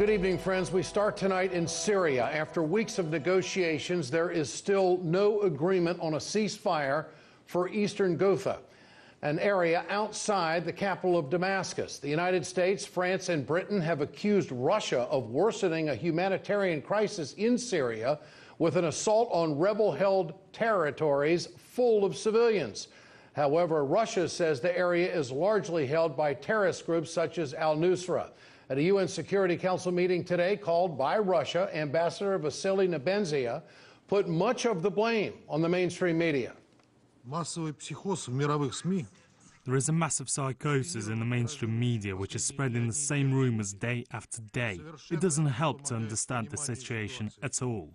Good evening, friends. We start tonight in Syria. After weeks of negotiations, there is still no agreement on a ceasefire for Eastern Ghouta, an area outside the capital of Damascus. The United States, France, and Britain have accused Russia of worsening a humanitarian crisis in Syria with an assault on rebel-held territories full of civilians. However, Russia says the area is largely held by terrorist groups such as al-Nusra. At a UN Security Council meeting today called by Russia, Ambassador Vasily Nebenzia put much of the blame on the mainstream media. There is a massive psychosis in the mainstream media which is spreading the same rumors day after day. It doesn't help to understand the situation at all.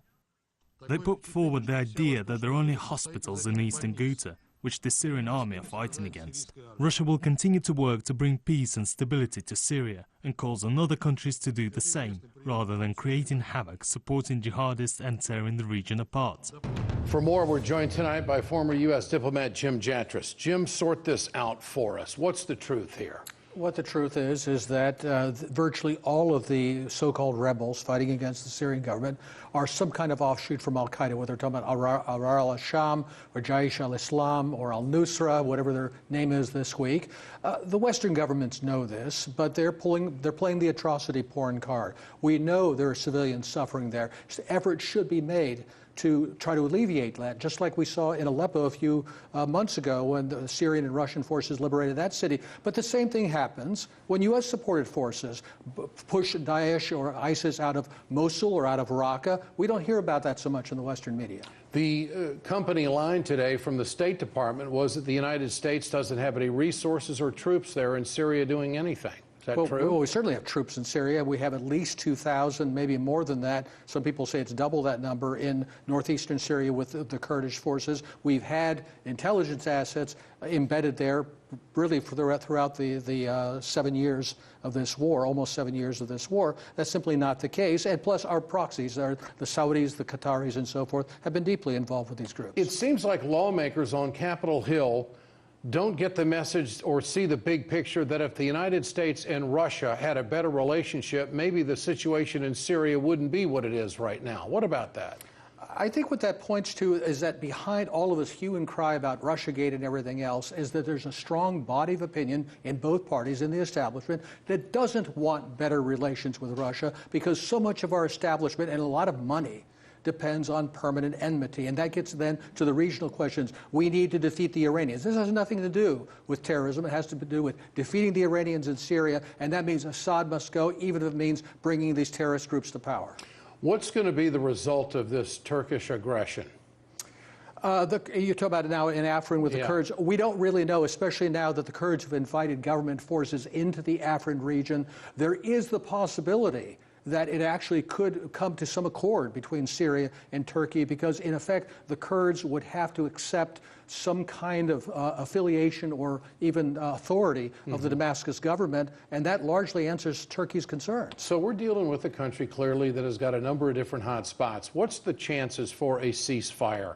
They put forward the idea that there are only hospitals in Eastern Ghouta, which the Syrian army are fighting against. Russia will continue to work to bring peace and stability to Syria and calls on other countries to do the same, rather than creating havoc, supporting jihadists and tearing the region apart. For more, we're joined tonight by former U.S. diplomat Jim Jatras. Jim, sort this out for us. What's the truth here? What the truth is that virtually all of the so-called rebels fighting against the Syrian government are some kind of offshoot from al-Qaeda, whether they're talking about Ahrar al-Sham or Jaish al-Islam or al-Nusra, whatever their name is this week. The Western governments know this, but they're playing the atrocity porn card. We know there are civilians suffering there. Efforts should be made to try to alleviate that, just like we saw in Aleppo a few months ago when the Syrian and Russian forces liberated that city. But the same thing happens when U.S.-supported forces push Daesh or ISIS out of Mosul or out of Raqqa. We don't hear about that so much in the Western media. The company line today from the State Department was that the United States doesn't have any resources or troops there in Syria doing anything. Is that true? Well, we certainly have troops in Syria. We have at least 2,000, maybe more than that. Some people say it's double that number in northeastern Syria with the Kurdish forces. We've had intelligence assets embedded there really throughout the 7 years of this war, almost 7 years of this war. That's simply not the case. And plus our proxies, the Saudis, the Qataris, and so forth, have been deeply involved with these groups. It seems like lawmakers on Capitol Hill don't get the message or see the big picture that if the United States and Russia had a better relationship, maybe the situation in Syria wouldn't be what it is right now. What about that? I think what that points to is that behind all of this hue and cry about Russiagate and everything else is that there's a strong body of opinion in both parties in the establishment that doesn't want better relations with Russia because so much of our establishment and a lot of money depends on permanent enmity. And that gets then to the regional questions. We need to defeat the Iranians. This has nothing to do with terrorism. It has to do with defeating the Iranians in Syria, and that means Assad must go, even if it means bringing these terrorist groups to power. What's going to be the result of this Turkish aggression? You talk about it now in Afrin with the Kurds. We don't really know, especially now that the Kurds have invited government forces into the Afrin region. There is the possibility that it actually could come to some accord between Syria and Turkey because, in effect, the Kurds would have to accept some kind of affiliation or even authority of the Damascus government, and that largely answers Turkey's concerns. So we're dealing with a country, clearly, that has got a number of different hot spots. What's the chances for a ceasefire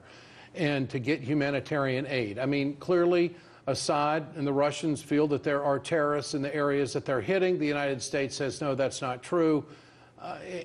and to get humanitarian aid? I mean, clearly, Assad and the Russians feel that there are terrorists in the areas that they're hitting. The United States says, no, that's not true.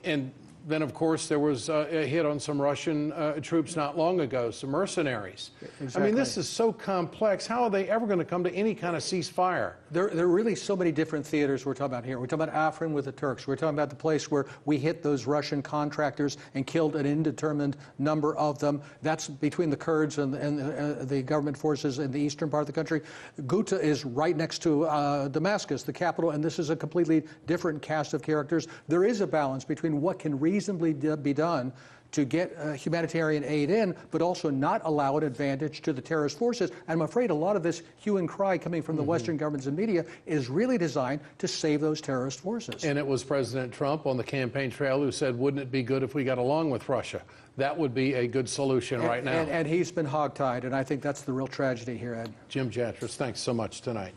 And then, of course, there was a hit on some Russian troops not long ago, some mercenaries. Exactly. I mean, this is so complex. How are they ever going to come to any kind of ceasefire? There are really so many different theaters we're talking about here. We're talking about Afrin with the Turks. We're talking about the place where we hit those Russian contractors and killed an indeterminate number of them. That's between the Kurds and the government forces in the eastern part of the country. Ghouta is right next to Damascus, the capital, and this is a completely different cast of characters. There is a balance between what can reasonably be done to get humanitarian aid in, but also not allow an advantage to the terrorist forces. And I'm afraid a lot of this hue and cry coming from the Western governments and media is really designed to save those terrorist forces. And it was President Trump on the campaign trail who said, wouldn't it be good if we got along with Russia? That would be a good solution right now. And he's been hogtied, and I think that's the real tragedy here, Ed. Jim Jatras, thanks so much tonight.